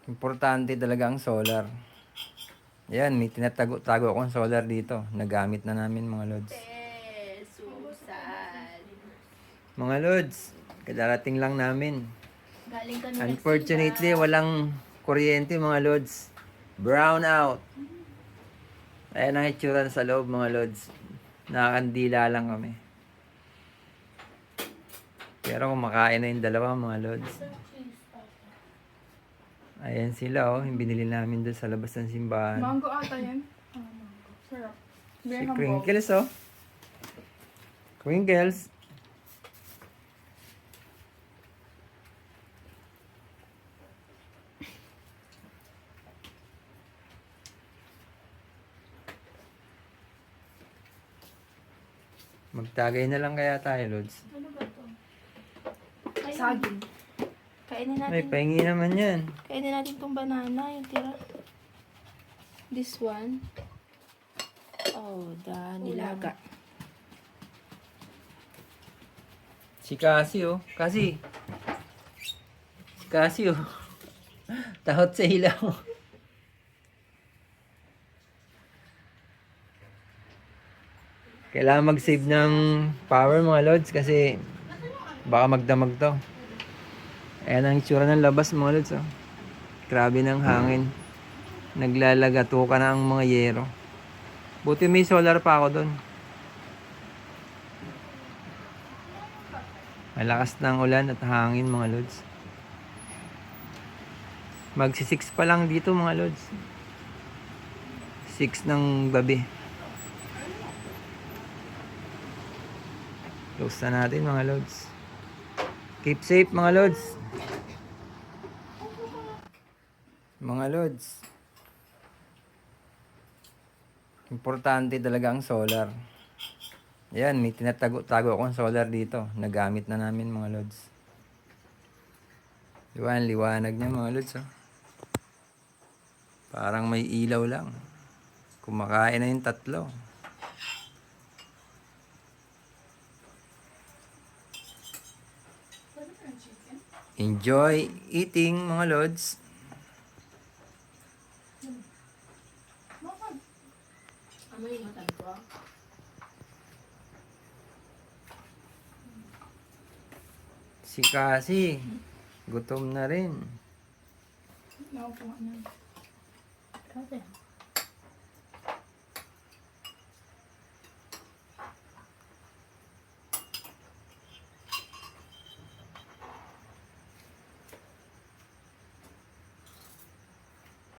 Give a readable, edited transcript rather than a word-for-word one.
Importante talaga ang solar. Ayan, may tinatago-tago akong solar dito. Nagamit na namin mga lods. Susan. Mga lods, kadarating lang namin. Galing kami Unfortunately, nagsimba. walang kuryente mga lods. Brown out. Ayan ang itsura sa loob mga lods. Nakakandila lang kami. Pero kumakain na yung dalawa mga lods. Ayan sila oh, yung binili namin doon sa labas ng simbahan. Mango ata yan. Mango. Sarap. Si Graham Bob. Crinkles oh. Crinkles. Magtagay na lang kaya tayo, Lods. Ano ba to? Saging. Kainin May natin. pahingi naman yan. Kainin natin tong banana, yung tira. This one. Oh, nilaga. Si Cassie oh. Cassie. Si Cassie oh. Tahot sa ilaw. Kailangan mag-save ng power mga Lods kasi baka magdamag to. Ayan ang itsura ng labas mga Lods oh. Grabe ng hangin. Naglalagato ka na ang mga yero. Buti may solar pa ako doon. Malakas na ang ulan at hangin mga Lods. Magsi-6 pa lang dito mga Lods. 6 ng gabi. Close na natin mga Lods. Keep safe mga Lods. Mga Lods. Importante talaga ang solar. Ayan, may tinatago-tago akong solar dito. Nagamit na namin mga Lods. Liwanag niya mga Lods oh. Parang may ilaw lang. Kumakain na yung tatlo. Enjoy eating mga Lods. Amoy yung matan ko. Si Cassie, gutom na rin. Nakukuha na. Grabe.